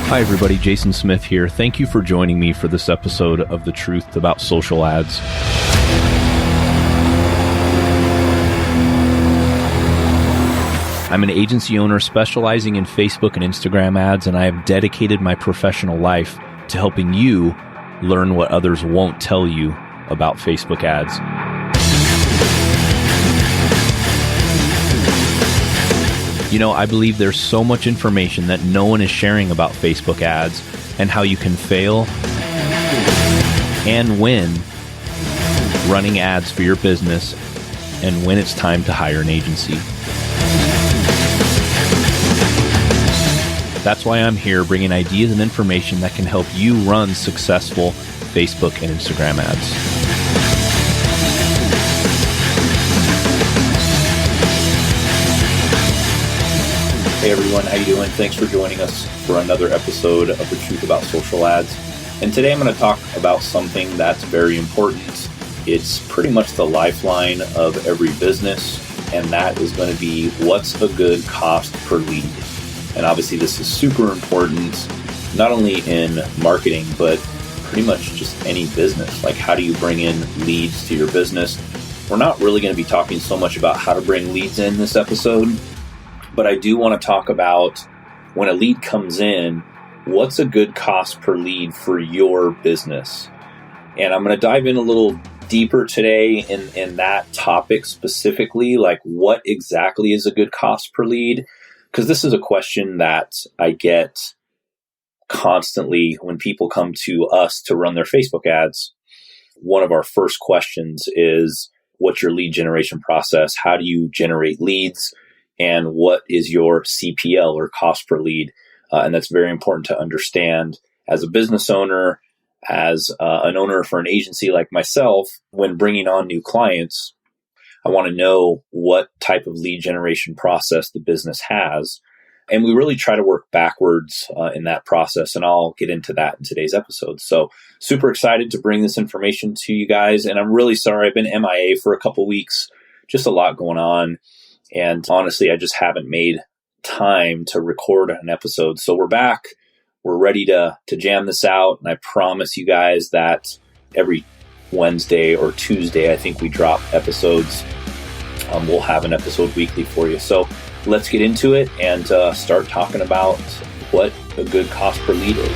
Hi everybody, Jason Smith here. Thank you for joining me for this episode of The Truth About Social Ads. I'm an agency owner specializing in Facebook and Instagram ads, and I have dedicated my professional life to helping you learn what others won't tell you about Facebook ads. You know, I believe there's so much information that no one is sharing about Facebook ads and how you can fail and win running ads for your business and when it's time to hire an agency. That's why I'm here bringing ideas and information that can help you run successful Facebook and Instagram ads. Hey everyone, how you doing? Thanks for joining us for another episode of The Truth About Social Ads. And today I'm going to talk about something that's very important. It's pretty much the lifeline of every business, and that is going to be what's a good cost per lead. And obviously this is super important, not only in marketing, but pretty much just any business. Like, how do you bring in leads to your business? We're not really going to be talking so much about how to bring leads in this episode, but I do want to talk about when a lead comes in, what's a good cost per lead for your business? And I'm going to dive in a little deeper today in that topic specifically, like what exactly is a good cost per lead? Because this is a question that I get constantly when people come to us to run their Facebook ads. One of our first questions is, what's your lead generation process? How do you generate leads? And what is your CPL or cost per lead? And that's very important to understand as a business owner, as an owner for an agency like myself. When bringing on new clients, I want to know what type of lead generation process the business has. And we really try to work backwards in that process. And I'll get into that in today's episode. So super excited to bring this information to you guys. And I'm really sorry I've been MIA for a couple weeks, just a lot going on. And honestly, I just haven't made time to record an episode. So we're back. We're ready to jam this out. And I promise you guys that every Wednesday or Tuesday, I think we drop episodes. We'll have an episode weekly for you. So let's get into it and start talking about what a good cost per lead is.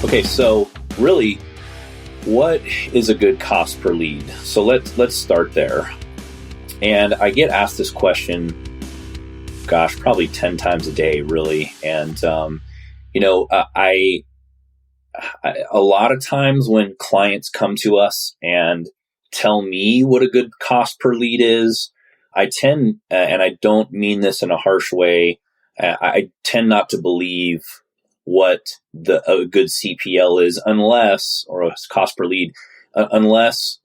Okay, so really, what is a good cost per lead? So let's start there. And I get asked this question, probably 10 times a day, really. And, I a lot of times when clients come to us and tell me what a good cost per lead is, I tend, and I don't mean this in a harsh way, I tend not to believe what a good CPL is or a cost per lead, unless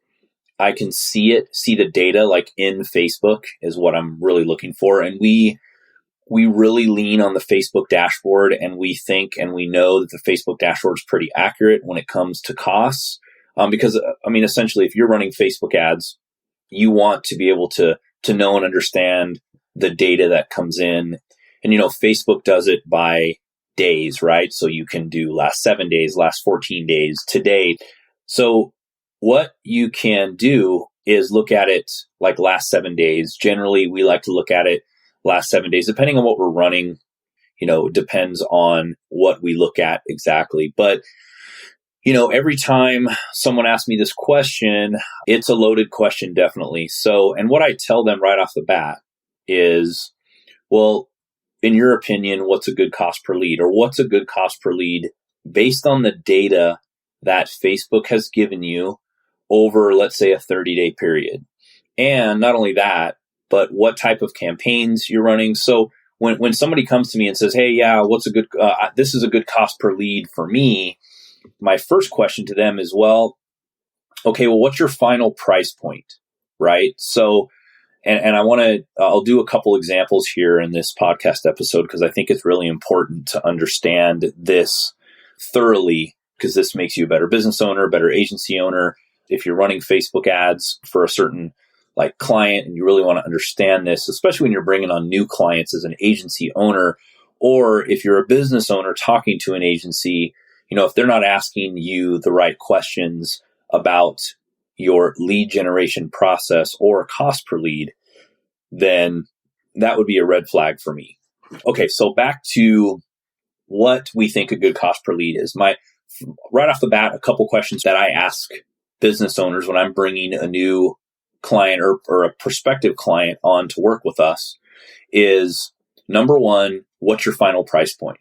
I can see the data like in Facebook is what I'm really looking for. And we really lean on the Facebook dashboard, and we think and we know that the Facebook dashboard is pretty accurate when it comes to costs. Because essentially, if you're running Facebook ads, you want to be able to know and understand the data that comes in. And, Facebook does it by days, right? So you can do last 7 days, last 14 days, to date. So what you can do is look at it like last 7 days. Generally, we like to look at it last 7 days, depending on what we're running. It depends on what we look at exactly. But, every time someone asks me this question, it's a loaded question, definitely. So, and what I tell them right off the bat is, well, in your opinion, what's a good cost per lead, or what's a good cost per lead based on the data that Facebook has given you over, let's say, a 30-day period? And not only that, but what type of campaigns you're running. So when somebody comes to me and says, hey, yeah, this is a good cost per lead for me, my first question to them is, well, what's your final price point, right? So, and I'll do a couple examples here in this podcast episode, because I think it's really important to understand this thoroughly, because this makes you a better business owner, better agency owner. If you're running Facebook ads for a certain like client and you really want to understand this, especially when you're bringing on new clients as an agency owner, or if you're a business owner talking to an agency, if they're not asking you the right questions about your lead generation process or cost per lead, then that would be a red flag for me. Okay, so back to what we think a good cost per lead is. Right off the bat, a couple questions that I ask business owners when I'm bringing a new client or a prospective client on to work with us is, number one, what's your final price point?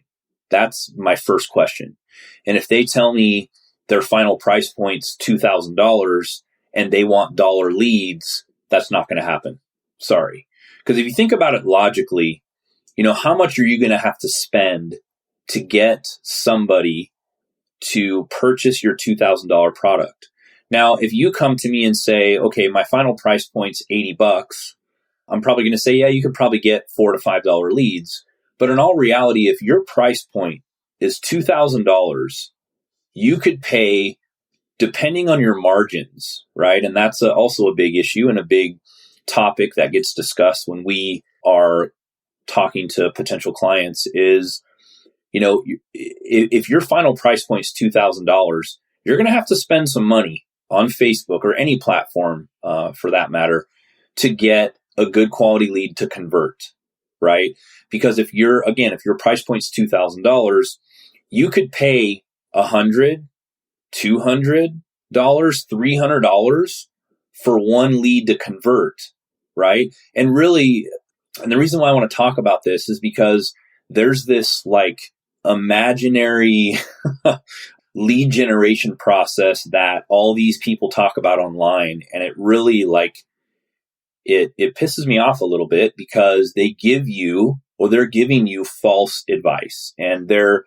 That's my first question. And if they tell me their final price point's $2,000 and they want dollar leads, that's not going to happen. Sorry. Because if you think about it logically, how much are you going to have to spend to get somebody to purchase your $2,000 product? Now, if you come to me and say, okay, my final price point's $80, I'm probably going to say, yeah, you could probably get $4 to $5 leads. But in all reality, if your price point is $2,000, you could pay, depending on your margins, right? And that's also a big issue and a big topic that gets discussed when we are talking to potential clients is, if your final price point is $2,000, you're going to have to spend some money on Facebook or any platform for that matter to get a good quality lead to convert, right? Because if your price point is $2,000, you could pay $100, $200, $300 for one lead to convert, right? And the reason why I want to talk about this is because there's this like imaginary lead generation process that all these people talk about online. And it really it pisses me off a little bit because they're giving you false advice, and they're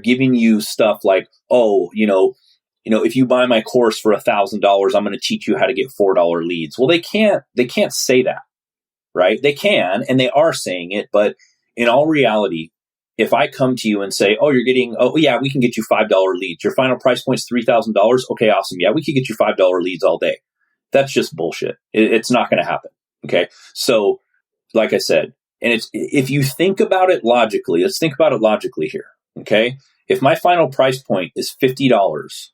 giving you stuff like, if you buy my course for $1,000, I'm going to teach you how to get $4 leads. Well, they can't say that, right? They can, and they are saying it, but in all reality, if I come to you and say, we can get you $5 leads. Your final price point is $3,000. Okay, awesome. Yeah, we can get you $5 leads all day. That's just bullshit. It's not going to happen. Okay. So like I said, and if you think about it logically, let's think about it logically here. Okay. If my final price point is $50,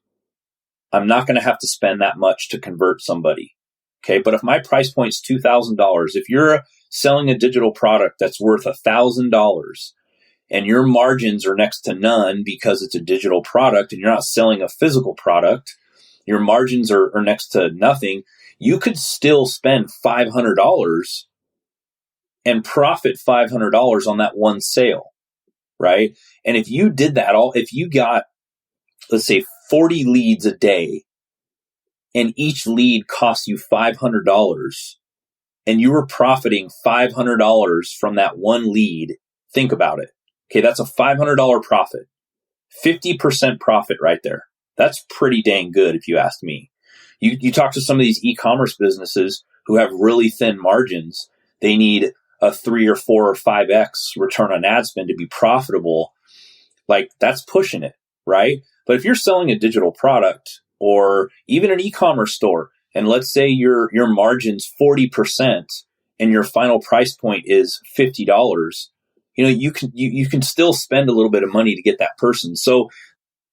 I'm not going to have to spend that much to convert somebody. Okay. But if my price point is $2,000, if you're selling a digital product that's worth $1,000 and your margins are next to none because it's a digital product and you're not selling a physical product, your margins are next to nothing, you could still spend $500 and profit $500 on that one sale, right? And if you did that, if you got, let's say, 40 leads a day, and each lead costs you $500, and you were profiting $500 from that one lead, think about it. Okay, that's a $500 profit, 50% profit right there. That's pretty dang good if you ask me. You talk to some of these e-commerce businesses who have really thin margins. They need a 3 or 4 or 5x return on ad spend to be profitable. Like, that's pushing it, right? But if you're selling a digital product or even an e-commerce store, and let's say your margin's 40% and your final price point is $50, you can still spend a little bit of money to get that person. So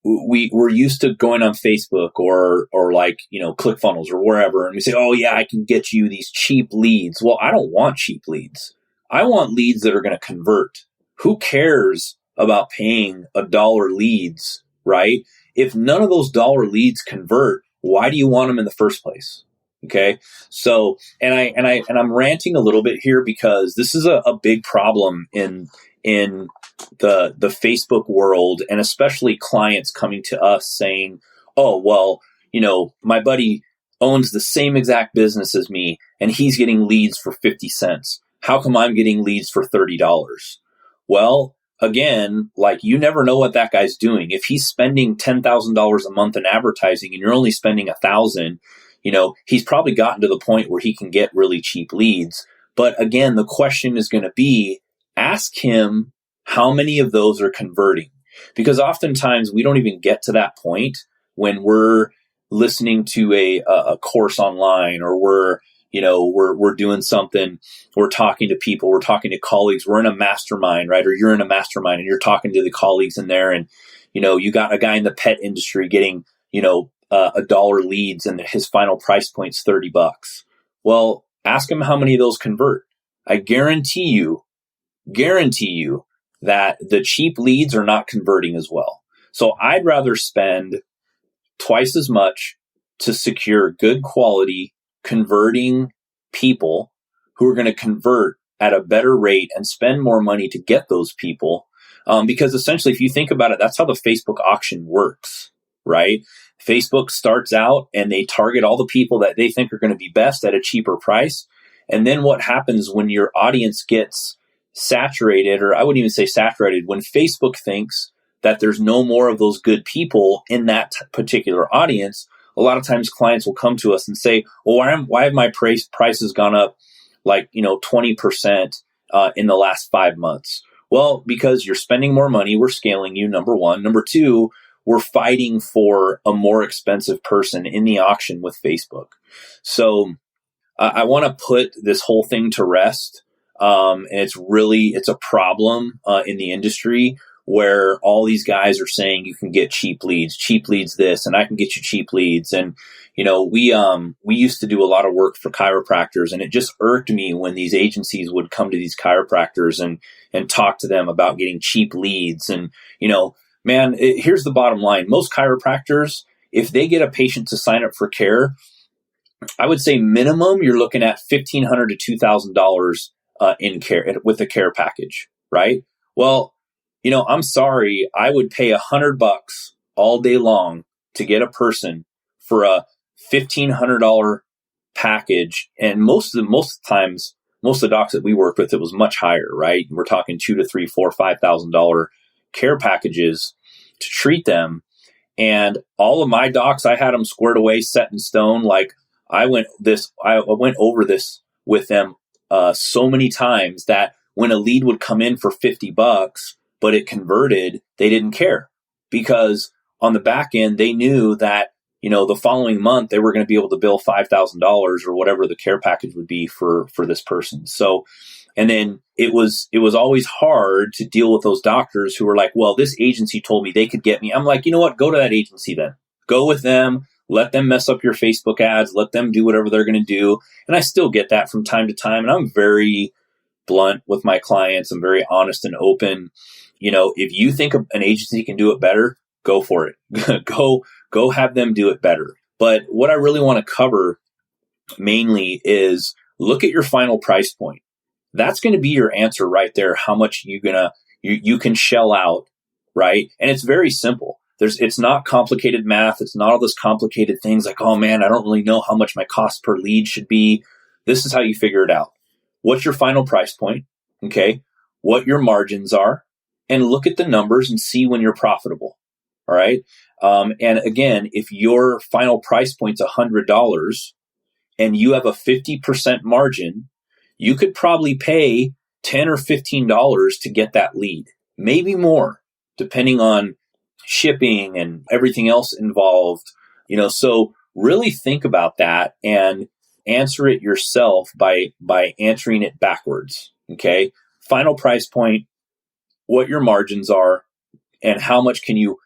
we're used to going on Facebook or ClickFunnels or wherever, and we say, oh yeah, I can get you these cheap leads. Well, I don't want cheap leads. I want leads that are going to convert. Who cares about paying $1 leads, right? If none of those dollar leads convert, why do you want them in the first place? Okay. So, and I'm ranting a little bit here because this is a big problem in the Facebook world, and especially clients coming to us saying, oh, well, my buddy owns the same exact business as me and he's getting leads for 50 cents. How come I'm getting leads for $30? Well, again, you never know what that guy's doing. If he's spending $10,000 a month in advertising and you're only spending $1,000, he's probably gotten to the point where he can get really cheap leads. But again, the question is going to be, ask him how many of those are converting, because oftentimes we don't even get to that point when we're listening to a course online, or we're we're doing something, we're talking to people, we're talking to colleagues, we're in a mastermind, right? Or you're in a mastermind and you're talking to the colleagues in there, and you got a guy in the pet industry getting $1 leads and his final price point's $30. Well, ask him how many of those convert. I guarantee you that the cheap leads are not converting as well. So I'd rather spend twice as much to secure good quality converting people who are going to convert at a better rate and spend more money to get those people. Because essentially, if you think about it, that's how the Facebook auction works, right? Facebook starts out and they target all the people that they think are going to be best at a cheaper price. And then what happens when your audience gets saturated, or I wouldn't even say saturated, when Facebook thinks that there's no more of those good people in that particular audience, a lot of times clients will come to us and say, well, why have my prices gone up like 20% in the last 5 months? Well, because you're spending more money, we're scaling you, number one. Number two, we're fighting for a more expensive person in the auction with Facebook. So I want to put this whole thing to rest. And it's a problem in the industry where all these guys are saying you can get cheap leads this, and I can get you cheap leads. And, we used to do a lot of work for chiropractors, and it just irked me when these agencies would come to these chiropractors and talk to them about getting cheap leads. And, man, here's the bottom line. Most chiropractors, if they get a patient to sign up for care, I would say minimum you're looking at $1,500 to $2,000 in care with a care package, right? Well, I'm sorry, I would pay $100 all day long to get a person for a $1,500 package. And most of the docs that we work with, it was much higher, right? We're talking $2,000 to $3,000, $4,000, $5,000 care packages to treat them. And all of my docs, I had them squared away, set in stone. Like I went over this with them so many times that when a lead would come in for $50, but it converted, they didn't care, because on the back end, they knew that, the following month they were going to be able to bill $5,000 or whatever the care package would be for this person. So, and then it was always hard to deal with those doctors who were like, well, this agency told me they could get me. I'm like, you know what? Go to that agency then. Go with them. Let them mess up your Facebook ads. Let them do whatever they're going to do. And I still get that from time to time. And I'm very blunt with my clients. I'm very honest and open. If you think an agency can do it better, go for it. Go have them do it better. But what I really want to cover mainly is look at your final price point. That's going to be your answer right there. How much you can shell out, right? And it's very simple. It's not complicated math. It's not all those complicated things like, oh man, I don't really know how much my cost per lead should be. This is how you figure it out. What's your final price point? Okay. What your margins are, and look at the numbers and see when you're profitable. All right. And again, if your final price point's $100 and you have a 50% margin, you could probably pay $10 or $15 to get that lead, maybe more, depending on shipping and everything else involved. So really think about that and answer it yourself by answering it backwards. Okay. Final price point, what your margins are, and how much can you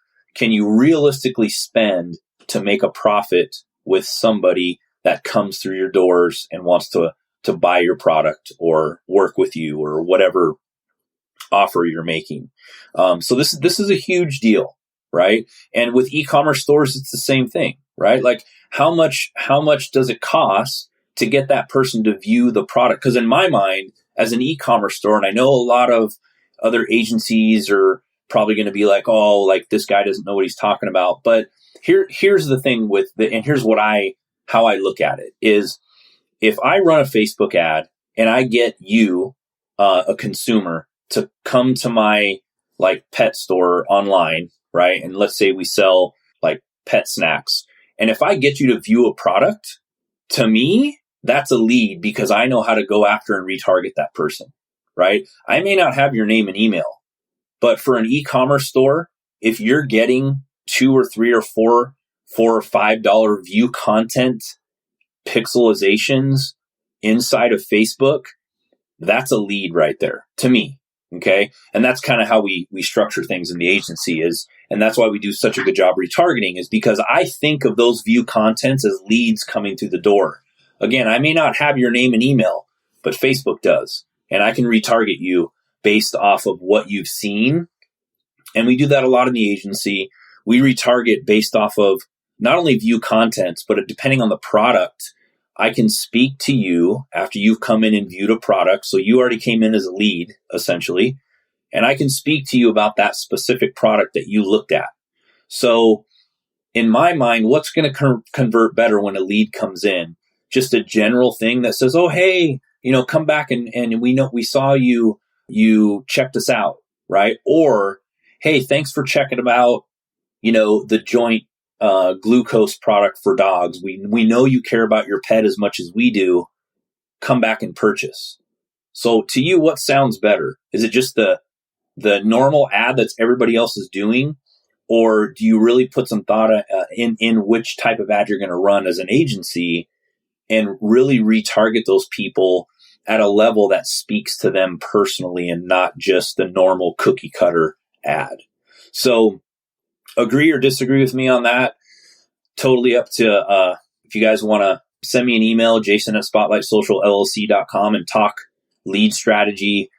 realistically spend to make a profit with somebody that comes through your doors and wants to buy your product or work with you or whatever offer you're making. So this is a huge deal, right? And with e-commerce stores, it's the same thing, right? Like how much does it cost to get that person to view the product? Because in my mind, as an e-commerce store, and I know a lot of other agencies are probably going to be like, oh, like this guy doesn't know what he's talking about. But here's the thing and here's how I look at it is, if I run a Facebook ad and I get you, a consumer, to come to my like pet store online, right? And let's say we sell like pet snacks. And if I get you to view a product, to me, that's a lead, because I know how to go after and retarget that person, right? I may not have your name and email, but for an e-commerce store, if you're getting $2 or $3 or $4 or $5 view content pixelizations inside of Facebook, that's a lead right there to me. Okay. And that's kind of how we structure things in the agency and that's why we do such a good job retargeting, is because I think of those view contents as leads coming through the door. Again, I may not have your name and email, but Facebook does. And I can retarget you based off of what you've seen. And we do that a lot in the agency. We retarget based off of not only view contents, but depending on the product, I can speak to you after you've come in and viewed a product. So you already came in as a lead, essentially. And I can speak to you about that specific product that you looked at. So in my mind, what's going to convert better when a lead comes in? Just a general thing that says, oh, hey, come back and we saw you checked us out, right? Or, hey, thanks for checking about, the joint glucose product for dogs. We know you care about your pet as much as we do. Come back and purchase. So to you, what sounds better? Is it just the normal ad that everybody else is doing? Or do you really put some thought in which type of ad you're going to run as an agency and really retarget those people at a level that speaks to them personally and not just the normal cookie cutter ad? So agree or disagree with me on that? Totally up to, if you guys want to send me an email, jason@spotlightsocialllc.com, and talk lead strategy,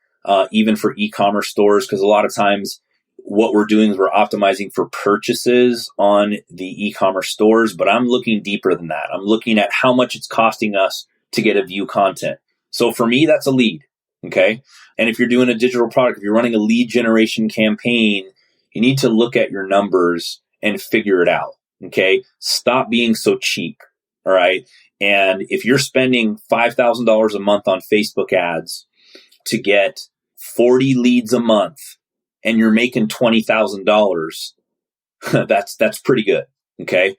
even for e-commerce stores. Because a lot of times what we're doing is we're optimizing for purchases on the e-commerce stores, but I'm looking deeper than that. I'm looking at how much it's costing us to get a view content. So for me, that's a lead. Okay. And if you're doing a digital product, if you're running a lead generation campaign, you need to look at your numbers and figure it out. Okay. Stop being so cheap. All right. And if you're spending $5,000 a month on Facebook ads to get 40 leads a month and you're making $20,000, that's pretty good. Okay.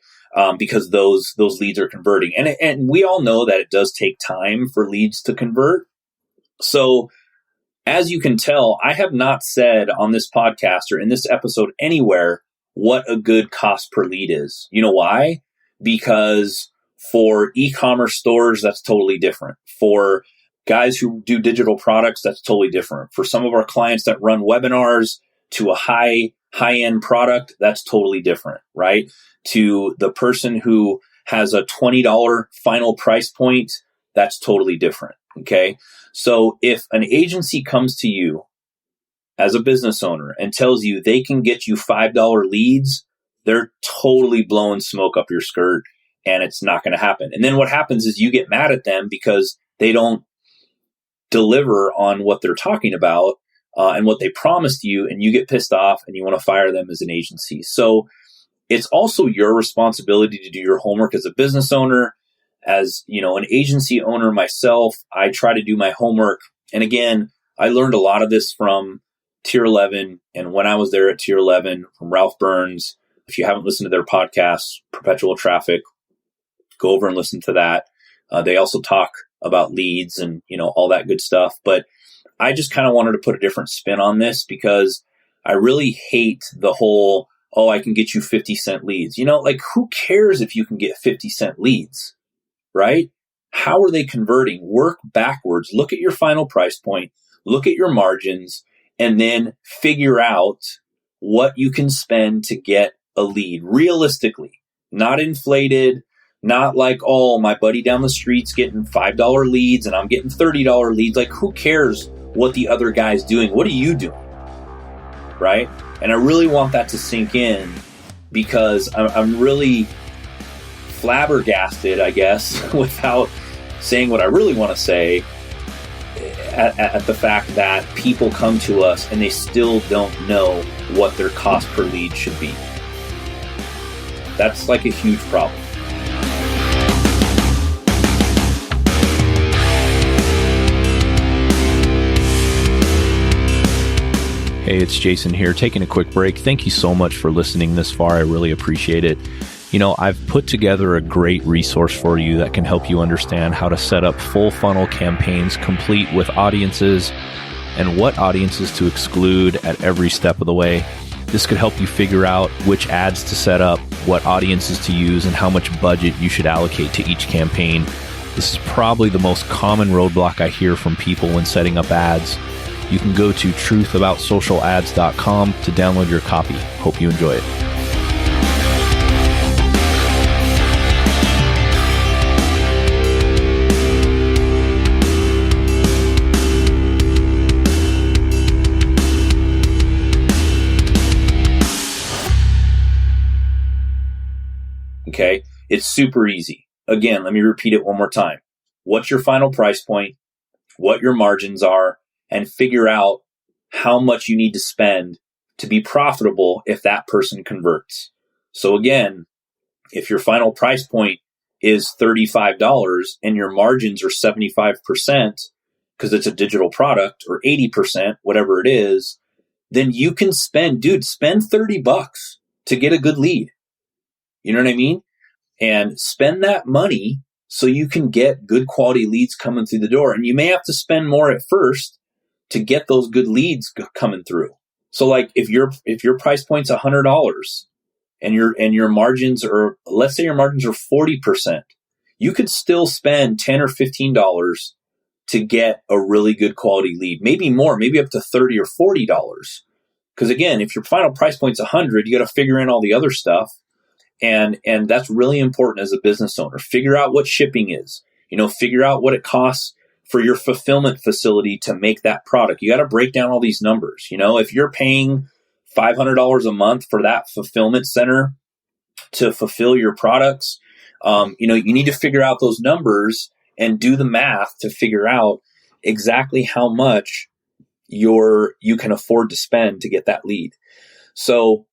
Because those leads are converting. And we all know that it does take time for leads to convert. So as you can tell, I have not said on this podcast or in this episode anywhere what a good cost per lead is. You know why? Because for e-commerce stores, that's totally different. For guys who do digital products, that's totally different. For some of our clients that run webinars to a high-end product, that's totally different, right? To the person who has a $20 final price point, that's totally different, okay? So if an agency comes to you as a business owner and tells you they can get you $5 leads, they're totally blowing smoke up your skirt, and it's not going to happen. And then what happens is you get mad at them because they don't deliver on what they're talking about and what they promised you, and you get pissed off and you want to fire them as an agency. So it's also your responsibility to do your homework as a business owner. As an agency owner myself, I try to do my homework. And again, I learned a lot of this from Tier 11. And when I was there at Tier 11 from Ralph Burns, if you haven't listened to their podcast, Perpetual Traffic, go over and listen to that. They also talk about leads and, all that good stuff. But I just kind of wanted to put a different spin on this because I really hate the whole, I can get you 50-cent leads. Who cares if you can get 50-cent leads, right? How are they converting? Work backwards. Look at your final price point. Look at your margins, and then figure out what you can spend to get a lead realistically, not inflated, not like, my buddy down the street's getting $5 leads and I'm getting $30 leads. Who cares what the other guy's doing? What are you doing? Right? And I really want that to sink in because I'm really flabbergasted, I guess, without saying what I really want to say at the fact that people come to us and they still don't know what their cost per lead should be. That's a huge problem. Hey, it's Jason here, taking a quick break. Thank you so much for listening this far. I really appreciate it. I've put together a great resource for you that can help you understand how to set up full funnel campaigns complete with audiences and what audiences to exclude at every step of the way. This could help you figure out which ads to set up, what audiences to use, and how much budget you should allocate to each campaign. This is probably the most common roadblock I hear from people when setting up ads. You can go to truthaboutsocialads.com to download your copy. Hope you enjoy it. Okay, it's super easy. Again, let me repeat it one more time. What's your final price point, what your margins are, and figure out how much you need to spend to be profitable if that person converts. So again, if your final price point is $35 and your margins are 75% because it's a digital product, or 80%, whatever it is, then you can spend $30 to get a good lead. You know what I mean? And spend that money so you can get good quality leads coming through the door. And you may have to spend more at first to get those good leads coming through. So like if your price point's $100 and your margins are, let's say your margins are 40%, you could still spend $10 or $15 to get a really good quality lead. Maybe more, maybe up to $30 or $40. Because again, if your final price point's $100, you got to figure in all the other stuff. And that's really important as a business owner. Figure out what shipping is. Figure out what it costs for your fulfillment facility to make that product. You got to break down all these numbers. If you're paying $500 a month for that fulfillment center to fulfill your products, you need to figure out those numbers and do the math to figure out exactly how much you can afford to spend to get that lead. So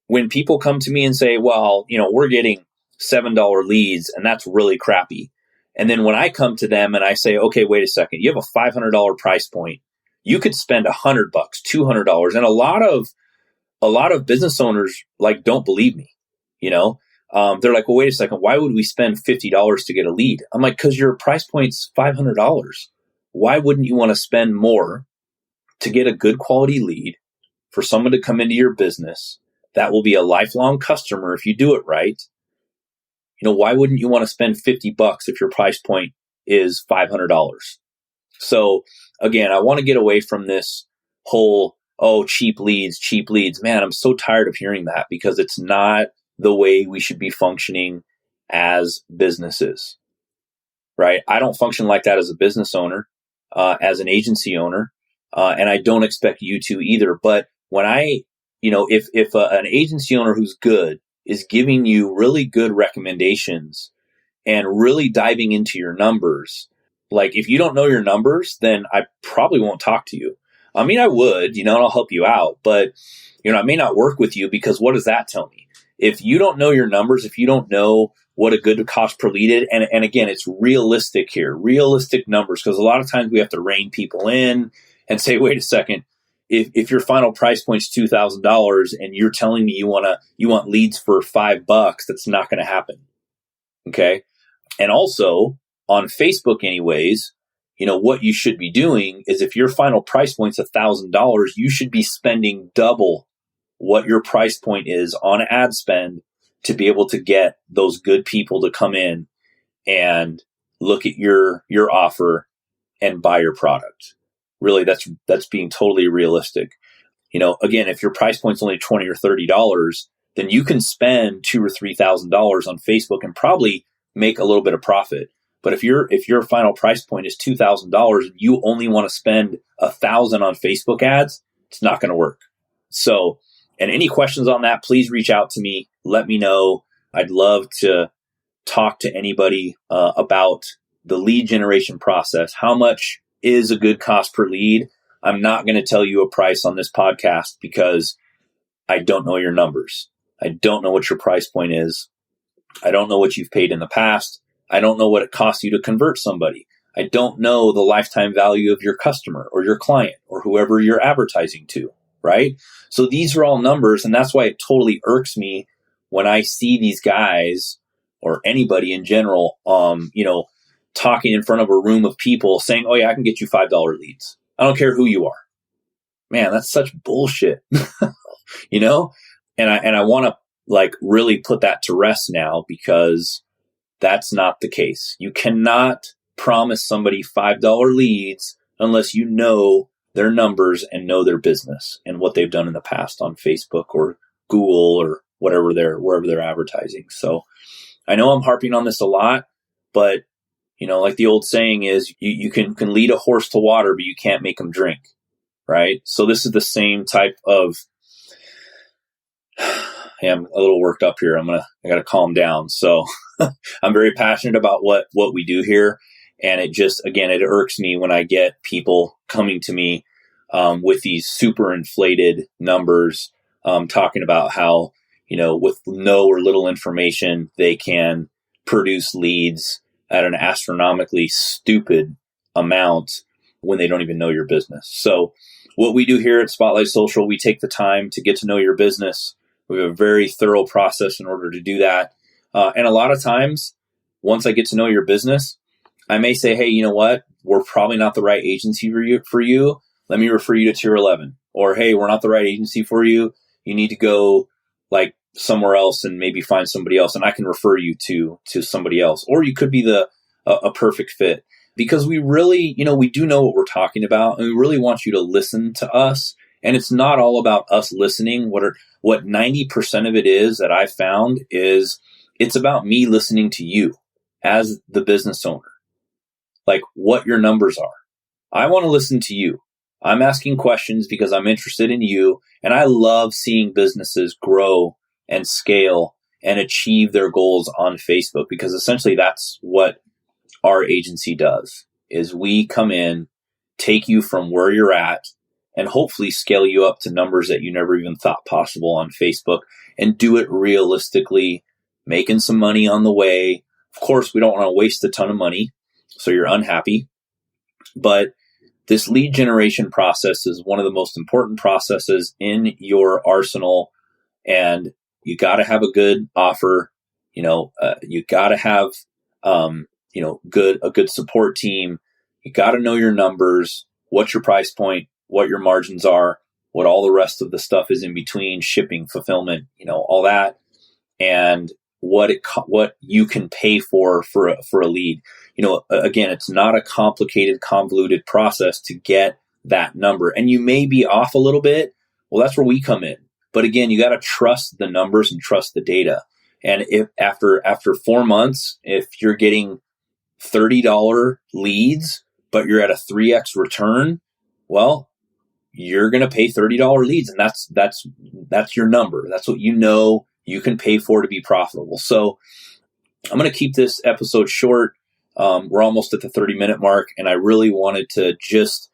when people come to me and say, well, we're getting $7 leads and that's really crappy. And then when I come to them and I say, okay, wait a second, you have a $500 price point. You could spend $100, $200. And a lot of business owners don't believe me. They're like, well, wait a second, why would we spend $50 to get a lead? I'm like, because your price point's $500. Why wouldn't you want to spend more to get a good quality lead for someone to come into your business that will be a lifelong customer if you do it right? Why wouldn't you want to spend $50 if your price point is $500? So again, I want to get away from this whole, cheap leads. Man, I'm so tired of hearing that, because it's not the way we should be functioning as businesses, right? I don't function like that as a business owner, as an agency owner, and I don't expect you to either. But when if an agency owner who's good is giving you really good recommendations and really diving into your numbers, like if you don't know your numbers, then I probably won't talk to you. I mean, I would, and I'll help you out, but, I may not work with you, because what does that tell me? If you don't know your numbers, if you don't know what a good cost per lead is, and again, it's realistic here, realistic numbers, because a lot of times we have to rein people in and say, wait a second, if your final price point's $2,000 and you're telling me you want leads for $5, that's not going to happen. Okay. And also on Facebook anyways, what you should be doing is, if your final price point's $1,000, you should be spending double what your price point is on ad spend to be able to get those good people to come in and look at your offer and buy your product. Really, that's being totally realistic. Again, if your price point's only $20 or $30, then you can spend $2,000 or $3,000 on Facebook and probably make a little bit of profit. But if your final price point is $2,000 and you only want to spend $1,000 on Facebook ads, it's not going to work. So, and any questions on that, please reach out to me. Let me know. I'd love to talk to anybody about the lead generation process. How much is a good cost per lead? I'm not going to tell you a price on this podcast, because I don't know your numbers. I don't know what your price point is. I don't know what you've paid in the past. I don't know what it costs you to convert somebody. I don't know the lifetime value of your customer or your client or whoever you're advertising to, right? So these are all numbers, and that's why it totally irks me when I see these guys, or anybody in general, talking in front of a room of people saying, oh yeah, I can get you $5 leads. I don't care who you are. Man, that's such bullshit, And I want to really put that to rest now, because That's not the case. You cannot promise somebody $5 leads unless you know their numbers and know their business and what they've done in the past on Facebook or Google or wherever they're advertising. So I know I'm harping on this a lot, but like the old saying is, you can lead a horse to water, but you can't make him drink, right? So this is the same type of. Hey, I'm a little worked up here. I got to calm down. So I'm very passionate about what we do here. And it irks me when I get people coming to me with these super inflated numbers, talking about how, with no or little information, they can produce leads at an astronomically stupid amount when they don't even know your business. So what we do here at Spotlight Social, we take the time to get to know your business. We have a very thorough process in order to do that. And a lot of times, once I get to know your business, I may say, hey, you know what? We're probably not the right agency for you. Let me refer you to Tier 11. Or, hey, we're not the right agency for you. You need to go like somewhere else and maybe find somebody else. And I can refer you to somebody else. Or you could be a perfect fit. Because we really, we do know what we're talking about. And we really want you to listen to us. And it's not all about us listening. What 90% of it is that I found is it's about me listening to you as the business owner, like what your numbers are. I want to listen to you. I'm asking questions because I'm interested in you. And I love seeing businesses grow and scale and achieve their goals on Facebook, because essentially that's what our agency does, is we come in, take you from where you're at, and hopefully scale you up to numbers that you never even thought possible on Facebook, and do it realistically, making some money on the way. Of course, we don't want to waste a ton of money, so you're unhappy. But this lead generation process is one of the most important processes in your arsenal, and you got to have a good offer. You got to have a good support team. You got to know your numbers, what's your price point, what your margins are, what all the rest of the stuff is in between, shipping, fulfillment, all that, and what you can pay for a lead. Again, it's not a complicated, convoluted process to get that number. And you may be off a little bit. Well, that's where we come in. But again, you got to trust the numbers and trust the data. And if after 4 months, if you're getting $30 leads, but you're at a 3x return, well, you're going to pay $30 leads, and that's your number. That's what you can pay for to be profitable. So I'm going to keep this episode short. We're almost at the 30-minute mark, and I really wanted to just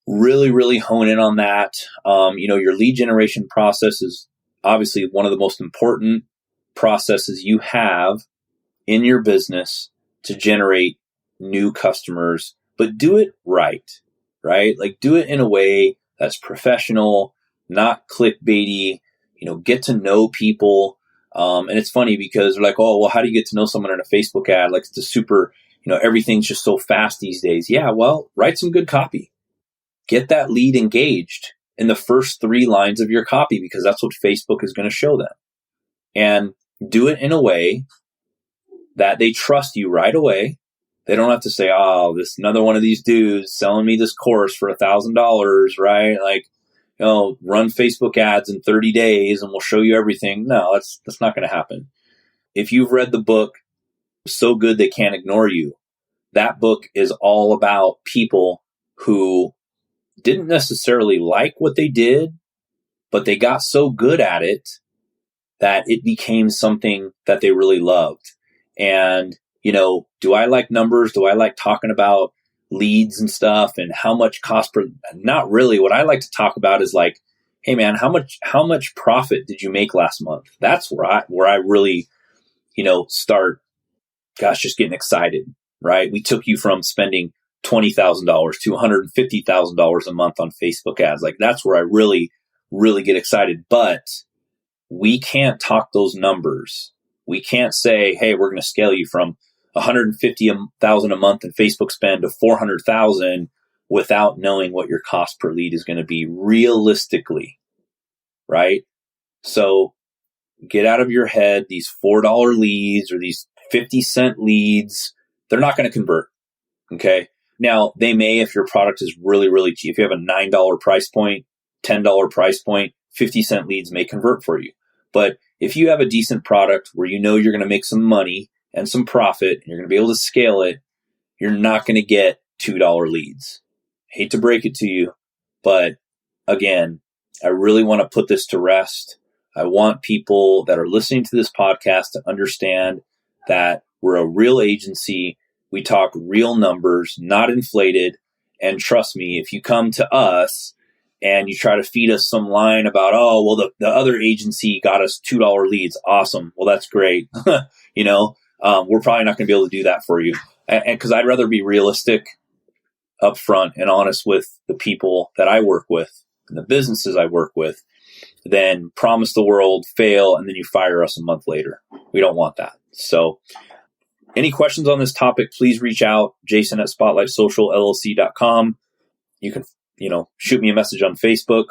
really, really hone in on that. Your lead generation process is obviously one of the most important processes you have in your business to generate new customers, but do it right? Like, do it in a way that's professional, not clickbaity, get to know people. And it's funny because they're like, oh, well, how do you get to know someone in a Facebook ad? Like, it's a super, everything's just so fast these days. Yeah, well, write some good copy. Get that lead engaged in the first 3 lines of your copy, because that's what Facebook is going to show them. And do it in a way that they trust you right away. They don't have to say, oh, this another one of these dudes selling me this course for $1,000, right? Like, run Facebook ads in 30 days and we'll show you everything. No, that's not going to happen. If you've read the book, So Good They Can't Ignore You, that book is all about people who didn't necessarily like what they did, but they got so good at it that it became something that they really loved. And, do I like numbers? Do I like talking about leads and stuff and how much cost per? Not really. What I like to talk about is like, hey man, how much profit did you make last month? That's where I really, start, just getting excited, right? We took you from spending $20,000 to $150,000 a month on Facebook ads. Like, that's where I really, really get excited. But we can't talk those numbers. We can't say, hey, we're going to scale you from $150,000 a month in Facebook spend to $400,000 without knowing what your cost per lead is going to be realistically, right? So get out of your head these $4 leads or these 50-cent leads, they're not going to convert. Okay. Now, they may, if your product is really, really cheap, if you have a $9 price point, $10 price point, 50-cent leads may convert for you. But if you have a decent product where you know you're going to make some money and some profit, and you're going to be able to scale it, you're not going to get $2 leads. Hate to break it to you, but again, I really want to put this to rest. I want people that are listening to this podcast to understand that we're a real agency. We talk real numbers, not inflated. And trust me, if you come to us and you try to feed us some line about, oh, well, the other agency got us $2 leads. Awesome. Well, that's great. We're probably not going to be able to do that for you. And because I'd rather be realistic, upfront, and honest with the people that I work with and the businesses I work with than promise the world, fail, and then you fire us a month later. We don't want that. So any questions on this topic, please reach out, Jason at spotlightsocialllc.com. You can, shoot me a message on Facebook,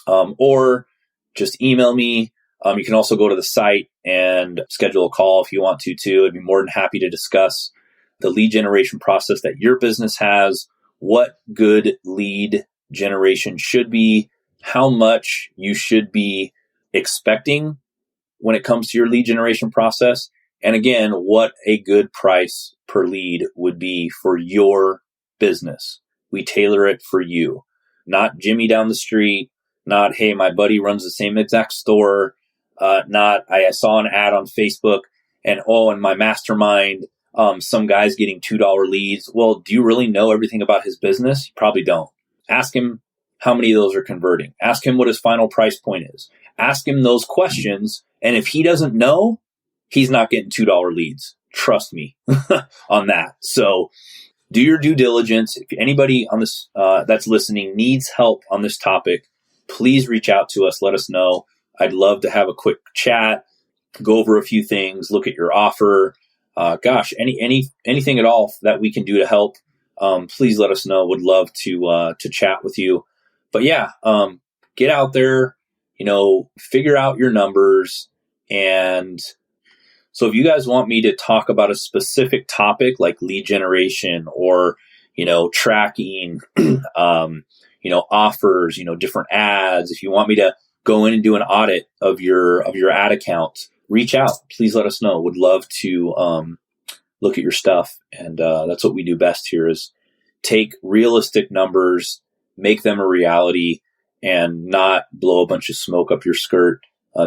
or just email me. You can also go to the site and schedule a call if you want to too. I'd be more than happy to discuss the lead generation process that your business has, what good lead generation should be, how much you should be expecting when it comes to your lead generation process. And again, what a good price per lead would be for your business. We tailor it for you, not Jimmy down the street, not, hey, my buddy runs the same exact store, not, I saw an ad on Facebook and, in my mastermind, some guy's getting $2 leads. Well, do you really know everything about his business? You probably don't. Ask him how many of those are converting. Ask him what his final price point is. Ask him those questions. And if he doesn't know, he's not getting $2 leads. Trust me on that. So do your due diligence. If anybody on this that's listening needs help on this topic, please reach out to us. Let us know. I'd love to have a quick chat, go over a few things, look at your offer. Anything at all that we can do to help, please let us know. Would love to chat with you. But yeah, get out there, figure out your numbers. And so if you guys want me to talk about a specific topic like lead generation or, tracking, offers, different ads, if you want me to go in and do an audit of your ad account, reach out. Please let us know. Would love to look at your stuff. And that's what we do best here is take realistic numbers, make them a reality, and not blow a bunch of smoke up your skirt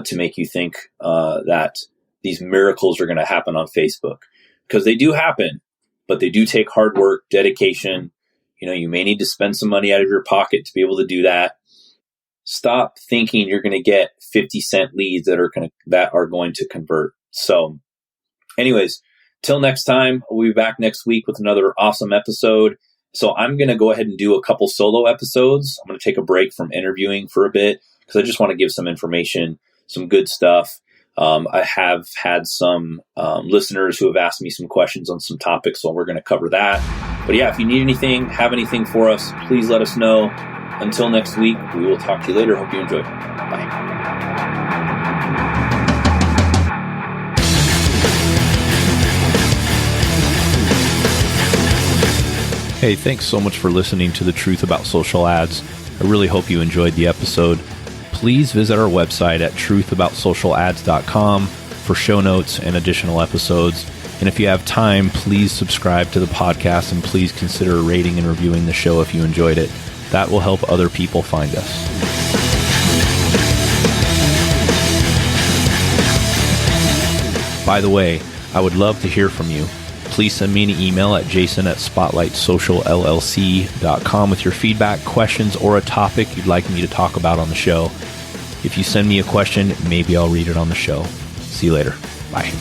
to make you think that these miracles are going to happen on Facebook. Because they do happen, but they do take hard work, dedication. You may need to spend some money out of your pocket to be able to do that. Stop thinking you're going to get 50-cent leads that are going to convert. So anyways, till next time, we'll be back next week with another awesome episode. So I'm going to go ahead and do a couple solo episodes. I'm going to take a break from interviewing for a bit because I just want to give some information, some good stuff. I have had some listeners who have asked me some questions on some topics, so we're going to cover that. But yeah, if you need anything, have anything for us, please let us know. Until next week, we will talk to you later. Hope you enjoy. Bye. Hey, thanks so much for listening to The Truth About Social Ads. I really hope you enjoyed the episode. Please visit our website at truthaboutsocialads.com for show notes and additional episodes. And if you have time, please subscribe to the podcast and please consider rating and reviewing the show if you enjoyed it. That will help other people find us. By the way, I would love to hear from you. Please send me an email at jason@spotlightsocialllc.com with your feedback, questions, or a topic you'd like me to talk about on the show. If you send me a question, maybe I'll read it on the show. See you later. Bye.